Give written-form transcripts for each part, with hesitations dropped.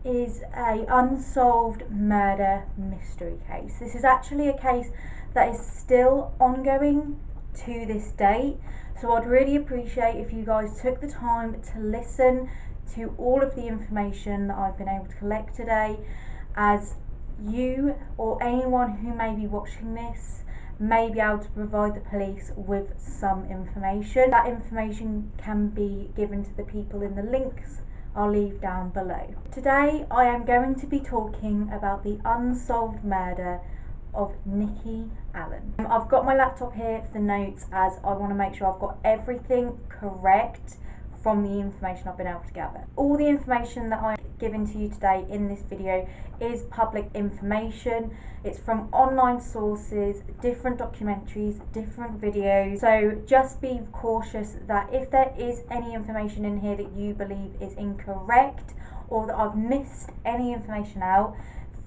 is a unsolved murder mystery case. This is actually a case that is still ongoing to this date, so I'd really appreciate if you guys took the time to listen to all of the information that I've been able to collect today, as you or anyone who may be watching this may be able to provide the police with some information. That information can be given to the people in the links I'll leave down below. Today I am going to be talking about the unsolved murder of Nikki Allan. I've got my laptop here for the notes, as I want to make sure I've got everything correct from the information I've been able to gather. All the information that I'm giving to you today in this video is public information. It's from online sources, different documentaries, different videos. So just be cautious that if there is any information in here that you believe is incorrect, or that I've missed any information out,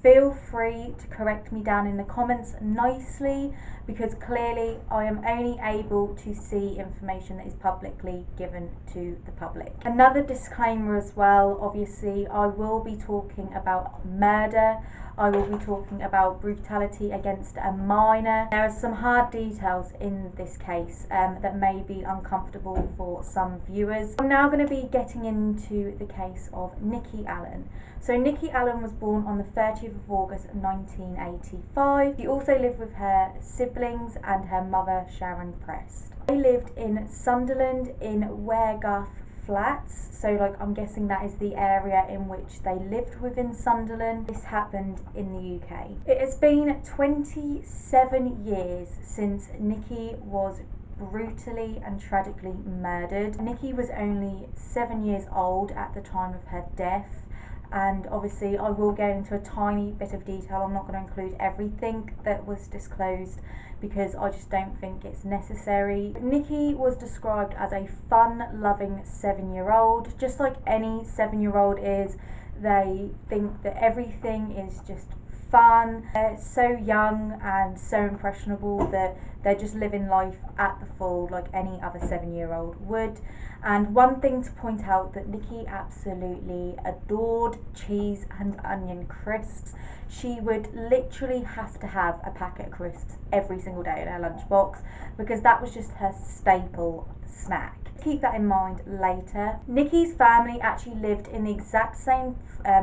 feel free to correct me down in the comments nicely, because clearly I am only able to see information that is publicly given to the public. Another disclaimer as well, obviously I will be talking about murder, I will be talking about brutality against a minor. There are some hard details in this case that may be uncomfortable for some viewers. I'm now going to be getting into the case of Nikki Allan. So Nikki Allan was born on the 30th of August 1985. She also lived with her siblings and her mother, Sharon Prest. They lived in Sunderland in Waregarth Flats, so I'm guessing that is the area in which they lived within Sunderland. This happened in the UK. It has been 27 years since Nikki was brutally and tragically murdered. Nikki was only 7 years old at the time of her death. And obviously I will go into a tiny bit of detail. I'm not going to include everything that was disclosed because I just don't think it's necessary. Nikki was described as a fun-loving 7-year-old. Just like any 7-year-old is, they think that everything is just fun. They're so young and so impressionable that they're just living life at the full like any other 7-year-old would. And one thing to point out, that Nikki absolutely adored cheese and onion crisps. She would literally have to have a packet of crisps every single day in her lunchbox because that was just her staple snack. Keep that in mind later. Nikki's family actually lived in the exact same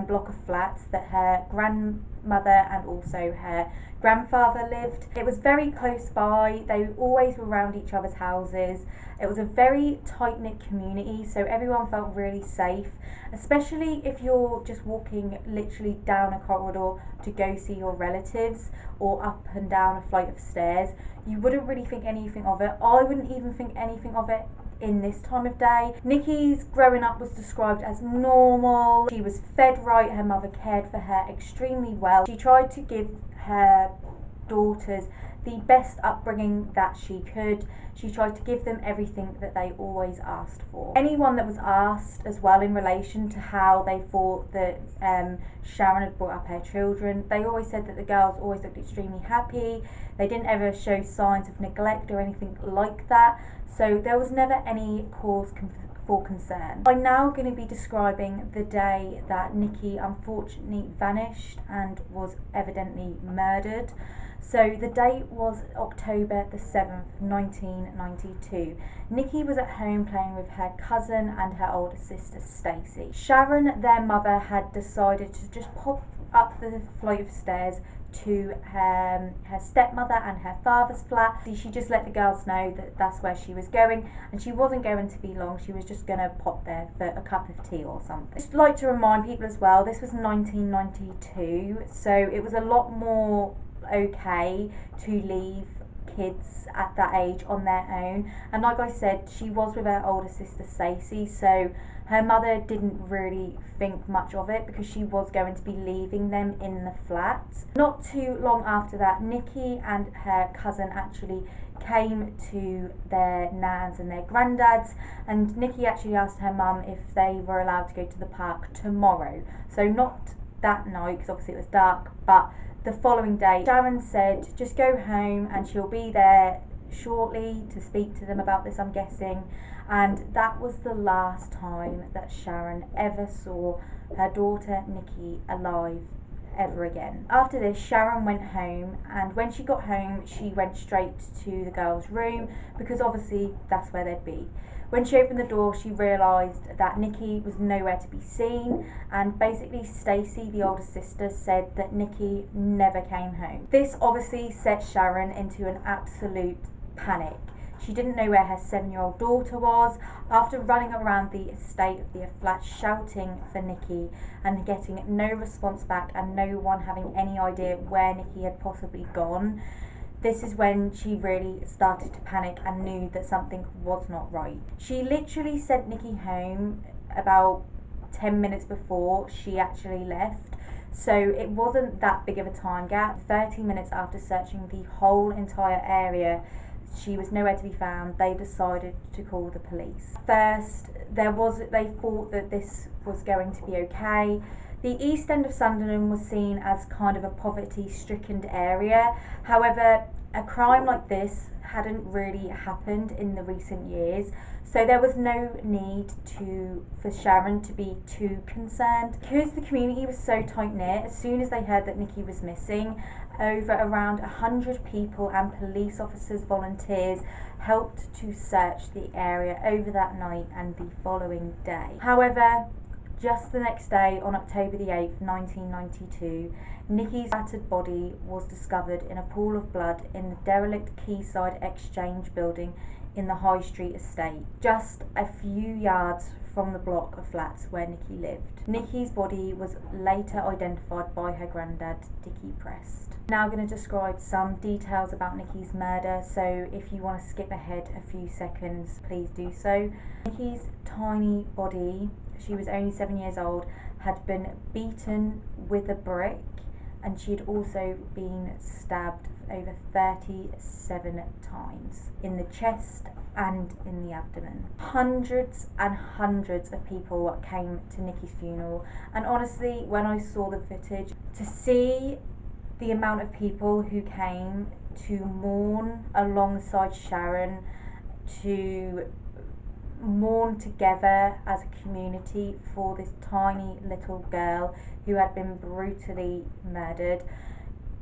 block of flats that her grandmother and also her grandfather lived. It was very close by. They always were around each other's houses. It was a very tight-knit community, so everyone felt really safe, especially if you're just walking literally down a corridor to go see your relatives or up and down a flight of stairs. You wouldn't really think anything of it. I wouldn't even think anything of it in this time of day. Nikki's growing up was described as normal. She was fed right, her mother cared for her extremely well. She tried to give her daughters the best upbringing that she could. She tried to give them everything that they always asked for. Anyone that was asked as well in relation to how they thought that Sharon had brought up her children, they always said that the girls always looked extremely happy. They didn't ever show signs of neglect or anything like that. So there was never any cause for concern. I'm now going to be describing the day that Nikki unfortunately vanished and was evidently murdered. So the date was October the 7th, 1992. Nikki was at home playing with her cousin and her older sister Stacey. Sharon, their mother, had decided to just pop up the flight of stairs to her stepmother and her father's flat. She just let the girls know that that's where she was going, and she wasn't going to be long. She was just going to pop there for a cup of tea or something. Just like to remind people as well, this was 1992, so it was a lot more okay to leave kids at that age on their own. And like I said, she was with her older sister Stacey, so her mother didn't really think much of it because she was going to be leaving them in the flat. Not too long after that, Nikki and her cousin actually came to their nans and their granddads, and Nikki actually asked her mum if they were allowed to go to the park tomorrow. So not that night, because obviously it was dark, but the following day. Sharon said just go home and she'll be there shortly to speak to them about this, I'm guessing, and that was the last time that Sharon ever saw her daughter Nikki alive ever again. After this, Sharon went home, and when she got home she went straight to the girls' room because obviously that's where they'd be. When she opened the door, she realised that Nikki was nowhere to be seen, and basically Stacey, the older sister, said that Nikki never came home. This obviously set Sharon into an absolute panic. She didn't know where her 7-year-old daughter was. After running around the estate of the flat shouting for Nikki and getting no response back and no one having any idea where Nikki had possibly gone, this is when she really started to panic and knew that something was not right. She literally sent Nikki home about 10 minutes before she actually left. So it wasn't that big of a time gap. 30 minutes after searching the whole entire area, she was nowhere to be found. They decided to call the police. First, they thought that this was going to be okay. The East End of Sunderland was seen as kind of a poverty-stricken area. However, a crime like this hadn't really happened in the recent years, so there was no need for Sharon to be too concerned. Because the community was so tight-knit, as soon as they heard that Nikki was missing, over around 100 people and police officers, volunteers, helped to search the area over that night and the following day. However, just the next day, on October the 8th, 1992, Nikki's battered body was discovered in a pool of blood in the derelict Quayside Exchange building in the High Street estate, just a few yards from the block of flats where Nikki lived. Nikki's body was later identified by her granddad, Dickie Prest. Now I'm going to describe some details about Nikki's murder, so if you want to skip ahead a few seconds, please do so. Nikki's tiny body, she was only 7 years old, had been beaten with a brick, and she had also been stabbed over 37 times in the chest and in the abdomen. Hundreds and hundreds of people came to Nikki's funeral, and honestly, when I saw the footage, to see the amount of people who came to mourn alongside Sharon, to mourn together as a community for this tiny little girl who had been brutally murdered,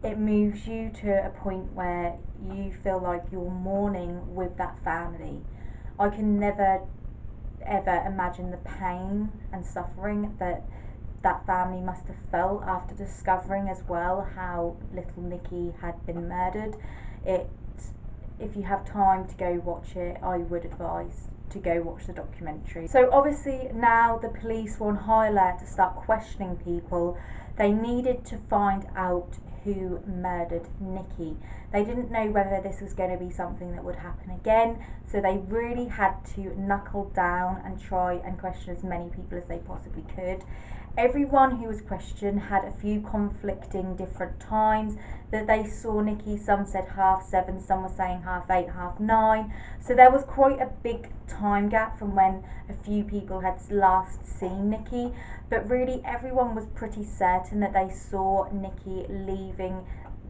it moves you to a point where you feel like you're mourning with that family. I can never ever imagine the pain and suffering that family must have felt after discovering as well how little Nikki had been murdered. If you have time to go watch it, I would advise to go watch the documentary. So obviously now the police were on high alert to start questioning people. They needed to find out who murdered Nikki. They didn't know whether this was going to be something that would happen again, so they really had to knuckle down and try and question as many people as they possibly could. Everyone who was questioned had a few conflicting different times that they saw Nikki. Some said 7:30, some were saying 8:30, 9:30. So there was quite a big time gap from when a few people had last seen Nikki, but really everyone was pretty certain that they saw Nikki leaving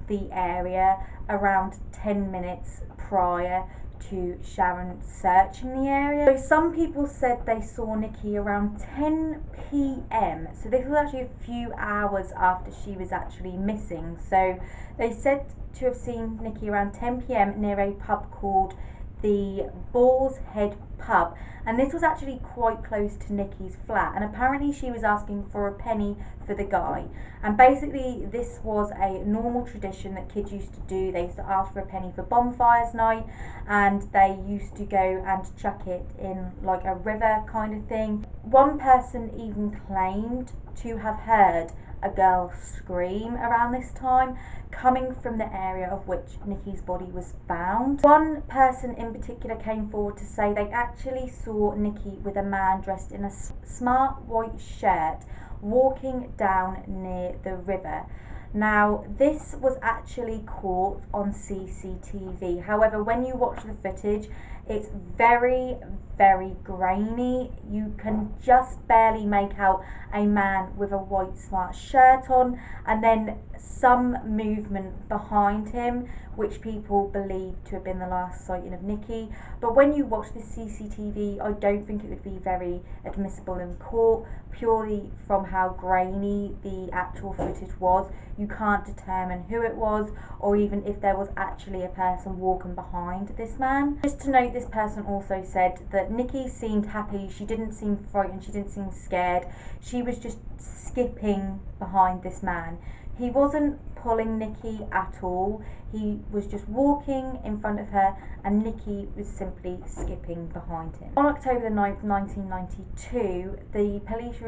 the area around 10 minutes prior to Sharon searching the area. So some people said they saw Nikki around 10 p.m. So this was actually a few hours after she was actually missing. So they said to have seen Nikki around 10 p.m. near a pub called the Boar's Head pub, and this was actually quite close to Nikki's flat, and apparently she was asking for a penny for the guy. And basically this was a normal tradition that kids used to do. They used to ask for a penny for bonfires night, and they used to go and chuck it in like a river kind of thing. One person even claimed to have heard a girl scream around this time, coming from the area of which Nikki's body was found. One person in particular came forward to say they actually saw Nikki with a man dressed in a smart white shirt walking down near the river. Now, this was actually caught on CCTV. However, when you watch the footage, it's very, very grainy. You can just barely make out a man with a white smart shirt on, and then some movement behind him, which people believe to have been the last sighting of Nikki. But when you watch the CCTV, I don't think it would be very admissible in court, purely from how grainy the actual footage was. You can't determine who it was, or even if there was actually a person walking behind this man. Just to note, this person also said that Nikki seemed happy, she didn't seem frightened, she didn't seem scared, she was just skipping behind this man. He wasn't pulling Nikki at all, he was just walking in front of her, and Nikki was simply skipping behind him. On October the 9th, 1992, the police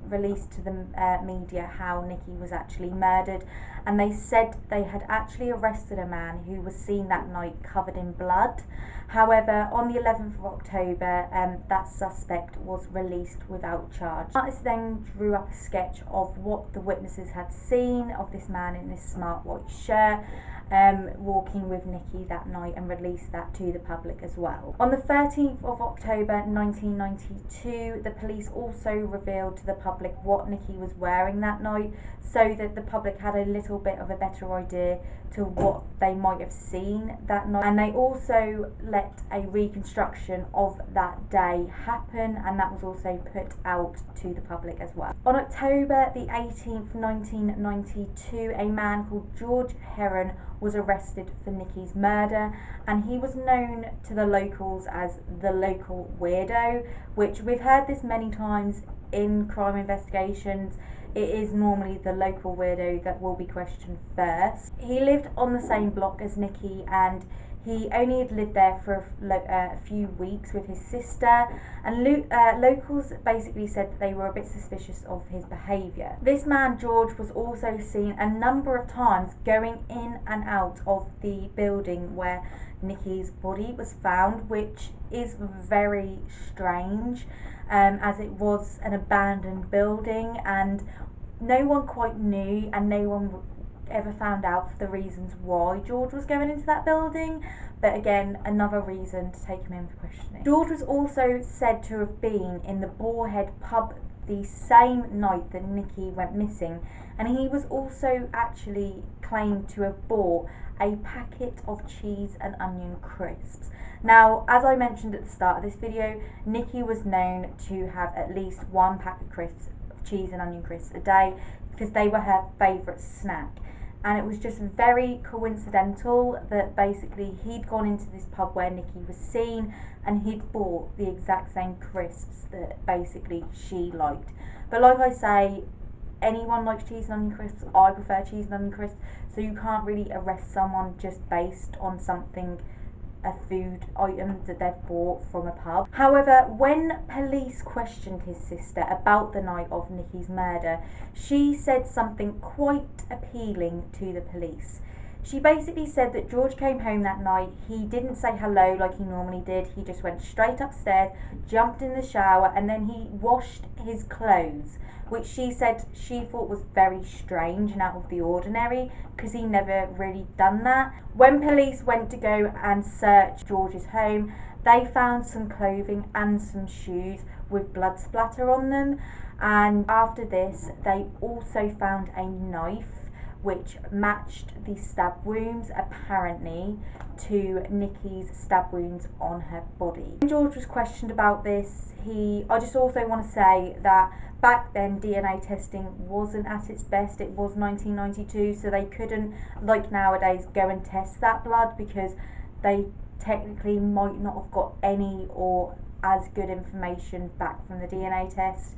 released to the media how Nikki was actually murdered, and they said they had actually arrested a man who was seen that night covered in blood. However, on the 11th of October, that suspect was released without charge. The artist then drew up a sketch of what the witnesses had seen of this man in this smart white shirt, walking with Nikki that night, and released that to the public as well. On the 13th of October 1992, the police also revealed to the public what Nikki was wearing that night, so that the public had a little bit of a better idea to what they might have seen that night. And they also let a reconstruction of that day happen, and that was also put out to the public as well. On October the 18th, 1992, a man called George Heron was arrested for Nikki's murder, and he was known to the locals as the local weirdo, which we've heard this many times in crime investigations. It is normally the local weirdo that will be questioned first. He lived on the same block as Nikki, and he only had lived there for a few weeks with his sister, and locals basically said that they were a bit suspicious of his behaviour. This man, George, was also seen a number of times going in and out of the building where Nikki's body was found, which is very strange, as it was an abandoned building, and no one quite knew, and no one ever found out the reasons why George was going into that building. But again, another reason to take him in for questioning. George was also said to have been in the Boarhead pub the same night that Nikki went missing, and he was also actually claimed to have bought a packet of cheese and onion crisps. Now, as I mentioned at the start of this video, Nikki was known to have at least one pack of crisps, cheese and onion crisps a day, because they were her favourite snack. And it was just very coincidental that basically he'd gone into this pub where Nikki was seen, and he'd bought the exact same crisps that basically she liked. But like I say, anyone likes cheese and onion crisps. I prefer cheese and onion crisps, so you can't really arrest someone just based on something, a food item that they've bought from a pub. However, when police questioned his sister about the night of Nikki's murder, she said something quite appealing to the police. She basically said that George came home that night, he didn't say hello like he normally did, he just went straight upstairs, jumped in the shower, and then he washed his clothes, which she said she thought was very strange and out of the ordinary, because he never really done that. When police went to go and search George's home, they found some clothing and some shoes with blood splatter on them, and after this they also found a knife which matched the stab wounds, apparently, to Nikki's stab wounds on her body. When George was questioned about this, I just also want to say that back then DNA testing wasn't at its best. It was 1992, so they couldn't, like nowadays, go and test that blood, because they technically might not have got any or as good information back from the DNA test.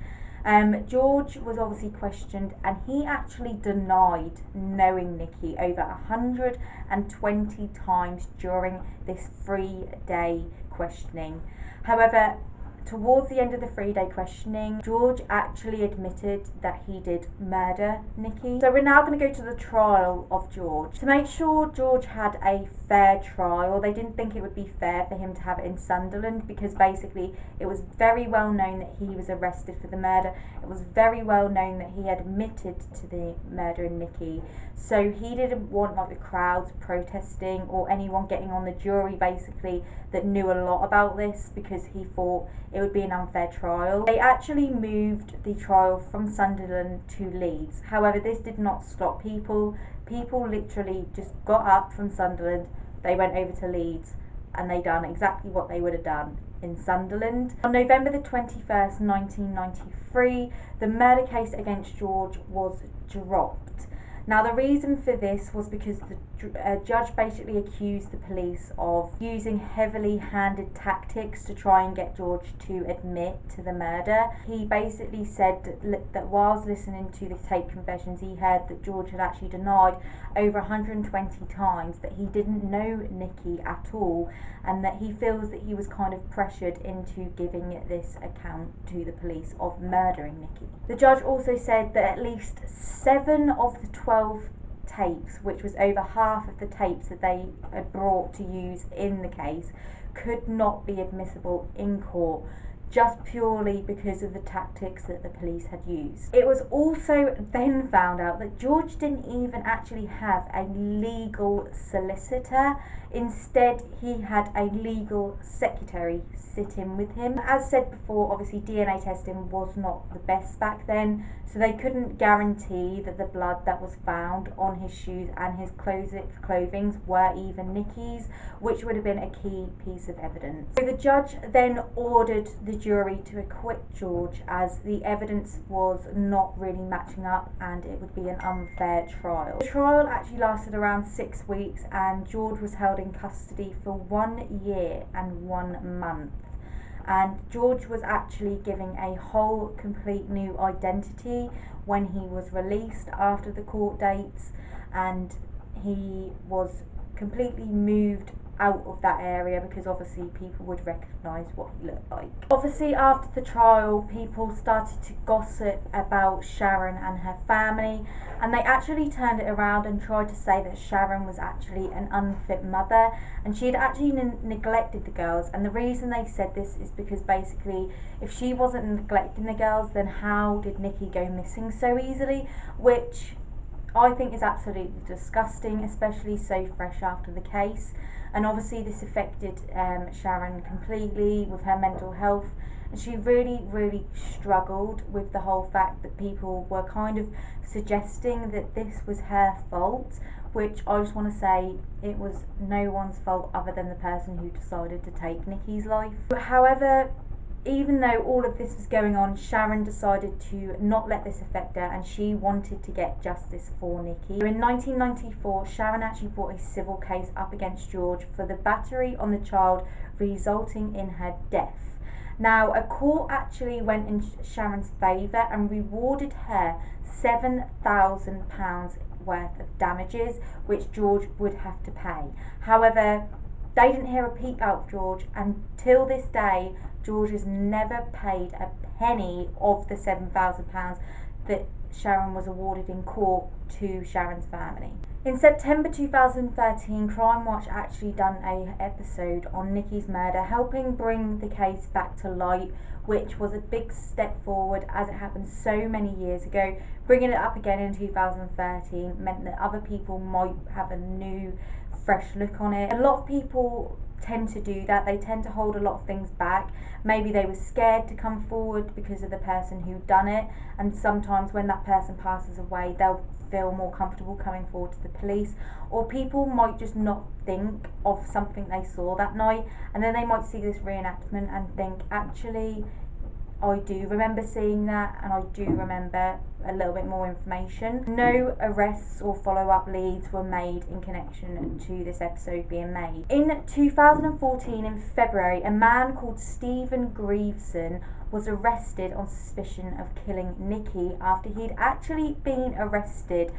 George was obviously questioned, and he actually denied knowing Nikki over 120 times during this 3-day questioning. However, towards the end of the 3-day questioning, George actually admitted that he did murder Nikki. So we're now going to go to the trial of George. To make sure George had a fair trial. They didn't think it would be fair for him to have it in Sunderland, because basically it was very well known that he was arrested for the murder. It was very well known that he had admitted to the murder in Nikki. So he didn't want like the crowds protesting or anyone getting on the jury basically that knew a lot about this, because he thought it would be an unfair trial. They actually moved the trial from Sunderland to Leeds. However, this did not stop people. People literally just got up from Sunderland, they went over to Leeds, and they done exactly what they would have done in Sunderland. On November the 21st, 1993, the murder case against George was dropped. Now, the reason for this was because the judge basically accused the police of using heavily handed tactics to try and get George to admit to the murder. He basically said that whilst listening to the tape confessions, he heard that George had actually denied over 120 times that he didn't know Nikki at all, and that he feels that he was kind of pressured into giving this account to the police of murdering Nikki. The judge also said that at least 7 of the 12 tapes, which was over half of the tapes that they had brought to use in the case, could not be admissible in court, just purely because of the tactics that the police had used. It was also then found out that George didn't even actually have a legal solicitor. Instead, he had a legal secretary sitting with him. As said before, obviously DNA testing was not the best back then, so they couldn't guarantee that the blood that was found on his shoes and his clothing were even Nikki's, which would have been a key piece of evidence. So the judge then ordered the jury to acquit George, as the evidence was not really matching up and it would be an unfair trial. The trial actually lasted around 6 weeks, and George was held in custody for 1 year and 1 month. And George was actually given a whole complete new identity when he was released after the court dates, and he was completely moved out of that area because obviously people would recognise what he looked like. Obviously, after the trial, people started to gossip about Sharon and her family, and they actually turned it around and tried to say that Sharon was actually an unfit mother and she had actually neglected the girls. And the reason they said this is because basically if she wasn't neglecting the girls, then how did Nikki go missing so easily, which I think is absolutely disgusting, especially so fresh after the case. And obviously this affected Sharon completely with her mental health, and she really struggled with the whole fact that people were kind of suggesting that this was her fault, which I just want to say it was no one's fault other than the person who decided to take Nikki's life. However, even though all of this was going on, Sharon decided to not let this affect her, and she wanted to get justice for Nikki. So in 1994, Sharon actually brought a civil case up against George for the battery on the child, resulting in her death. Now, a court actually went in Sharon's favour and rewarded her £7,000 worth of damages, which George would have to pay. However, they didn't hear a peep out of George, and till this day George has never paid a penny of the £7,000 that Sharon was awarded in court to Sharon's family. In September 2013, Crime Watch actually done an episode on Nikki's murder, helping bring the case back to light, which was a big step forward as it happened so many years ago. Bringing it up again in 2013 meant that other people might have a new, fresh look on it. A lot of people tend to do that. They tend to hold a lot of things back. Maybe they were scared to come forward because of the person who done it, and sometimes when that person passes away, they'll feel more comfortable coming forward to the police, or people might just not think of something they saw that night, and then they might see this reenactment and think, actually, I do remember seeing that, and I do remember a little bit more information. No arrests or follow-up leads were made in connection to this episode being made. In 2014, in February, a man called Stephen Greaveson was arrested on suspicion of killing Nikki after he'd actually been arrested.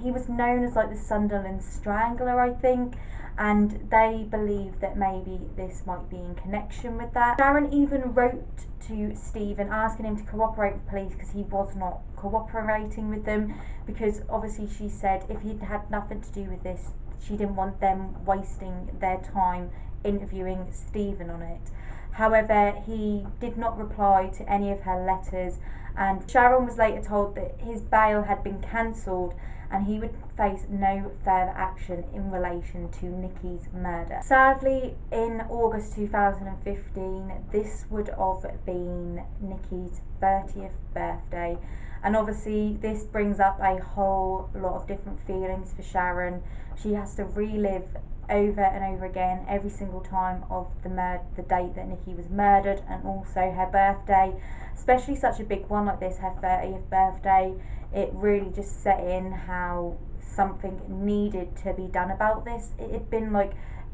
He was known as like the Sunderland Strangler, I think, and they believe that maybe this might be in connection with that. Sharon even wrote to Stephen asking him to cooperate with police because he was not cooperating with them, because obviously she said if he'd had nothing to do with this, she didn't want them wasting their time interviewing Stephen on it. However, he did not reply to any of her letters, and Sharon was later told that his bail had been cancelled and he would face no further action in relation to Nikki's murder. Sadly, in August 2015, this would have been Nikki's 30th birthday, and obviously this brings up a whole lot of different feelings for Sharon. She has to relive over and over again every single time of the date that Nikki was murdered, and also her birthday, especially such a big one like this, her 30th birthday. It really just set in how something needed to be done about this. It had been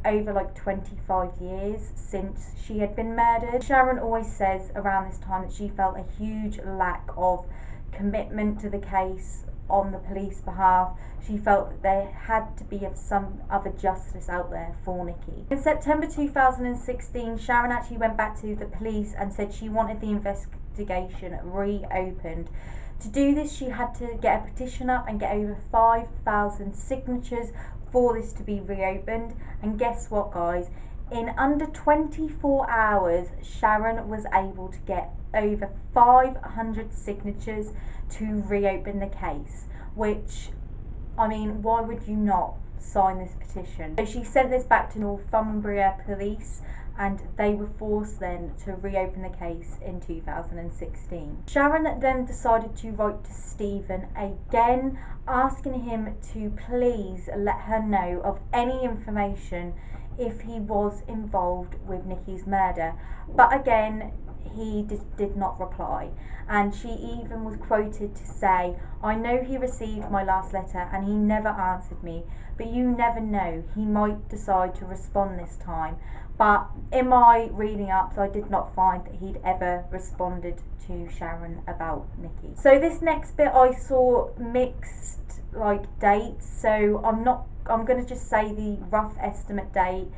over 25 years since she had been murdered. Sharon always says around this time that she felt a huge lack of commitment to the case on the police behalf. She felt that there had to be some other justice out there for Nikki. In September 2016, Sharon actually went back to the police and said she wanted the investigation reopened. To do this, she had to get a petition up and get over 5,000 signatures for this to be reopened. And guess what, guys? In under 24 hours, Sharon was able to get over 500 signatures to reopen the case, which, I mean, why would you not sign this petition? So she sent this back to Northumbria police, and they were forced then to reopen the case in 2016. Sharon then decided to write to Stephen again, asking him to please let her know of any information if he was involved with Nikki's murder. But again, he did not reply, and she even was quoted to say, "I know he received my last letter and he never answered me, but you never know, he might decide to respond this time." But in my reading up, I did not find that he'd ever responded to Sharon about Nikki. So this next bit I saw mixed dates, so I'm going to just say the rough estimate date,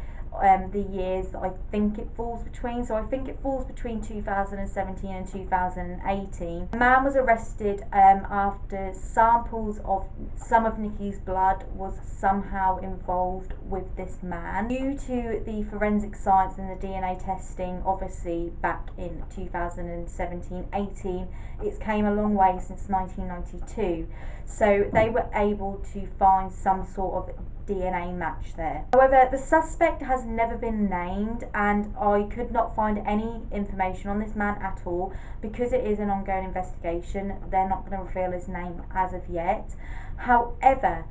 the years that I think it falls between. So I think it falls between 2017 and 2018. The man was arrested after samples of some of Nikki's blood was somehow involved with this man. Due to the forensic science and the DNA testing, obviously back in 2017-18, it came a long way since 1992. So they were able to find some sort of DNA match there. However, the suspect has never been named, and I could not find any information on this man at all. Because it is an ongoing investigation, they're not going to reveal his name as of yet. However,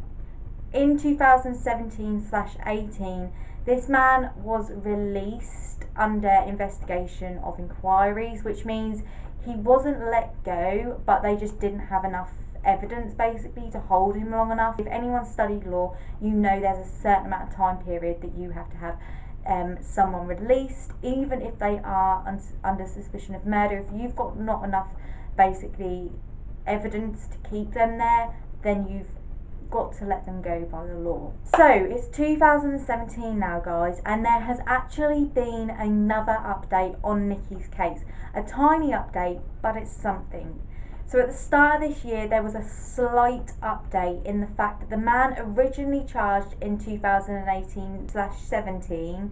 in 2017-18, this man was released under investigation of inquiries, which means he wasn't let go, but they just didn't have enough evidence basically to hold him long enough. If anyone studied law, you know there's a certain amount of time period that you have to have someone released, even if they are under suspicion of murder. If you've got not enough basically evidence to keep them there, then you've got to let them go by the law. So it's 2017 now, guys, and there has actually been another update on Nikki's case. A tiny update, but it's something. So at the start of this year, there was a slight update in the fact that the man originally charged in 2018-17,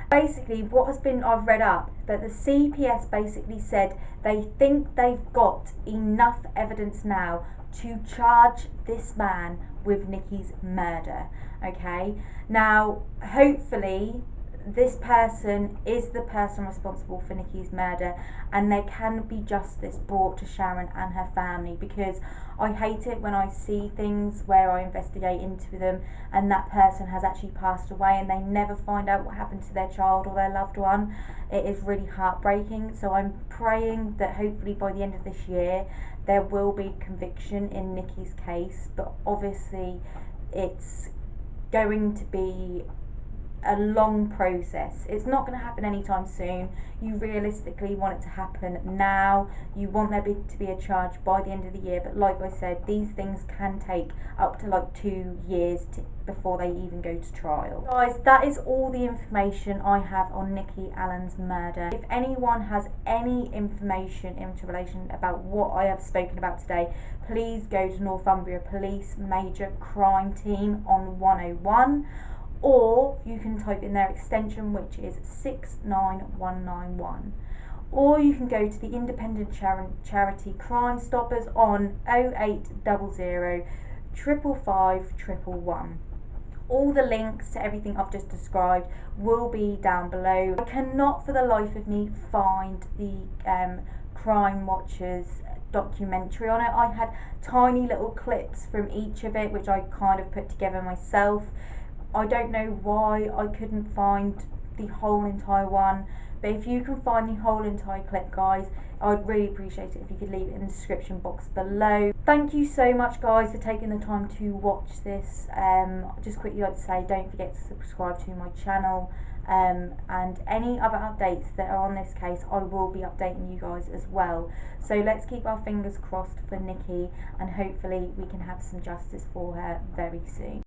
basically what has been, I've read up, that the CPS basically said they think they've got enough evidence now to charge this man with Nikki's murder. Okay, now hopefully this person is the person responsible for Nikki's murder, and there can be justice brought to Sharon and her family, because I hate it when I see things where I investigate into them and that person has actually passed away and they never find out what happened to their child or their loved one. It is really heartbreaking. So I'm praying that hopefully by the end of this year there will be conviction in Nikki's case, but obviously it's going to be a long process. It's not going to happen anytime soon. You realistically want it to happen now. You want there to be a charge by the end of the year, but like I said, these things can take up to like 2 years before they even go to trial. Guys, that is all the information I have on Nikki Allan's murder. If anyone has any information into relation about what I have spoken about today, please go to Northumbria Police Major Crime Team on 101, or you can type in their extension, which is 69191. Or you can go to the independent charity Crime Stoppers on 0800 555 111. All the links to everything I've just described will be down below. I cannot for the life of me find the Crime Watchers documentary on it. I had tiny little clips from each of it, which I kind of put together myself. I don't know why I couldn't find the whole entire one, but if you can find the whole entire clip, guys, I'd really appreciate it if you could leave it in the description box below. Thank you so much, guys, for taking the time to watch this. Just quickly like to say, don't forget to subscribe to my channel, and any other updates that are on this case, I will be updating you guys as well. So let's keep our fingers crossed for Nikki, and hopefully we can have some justice for her very soon.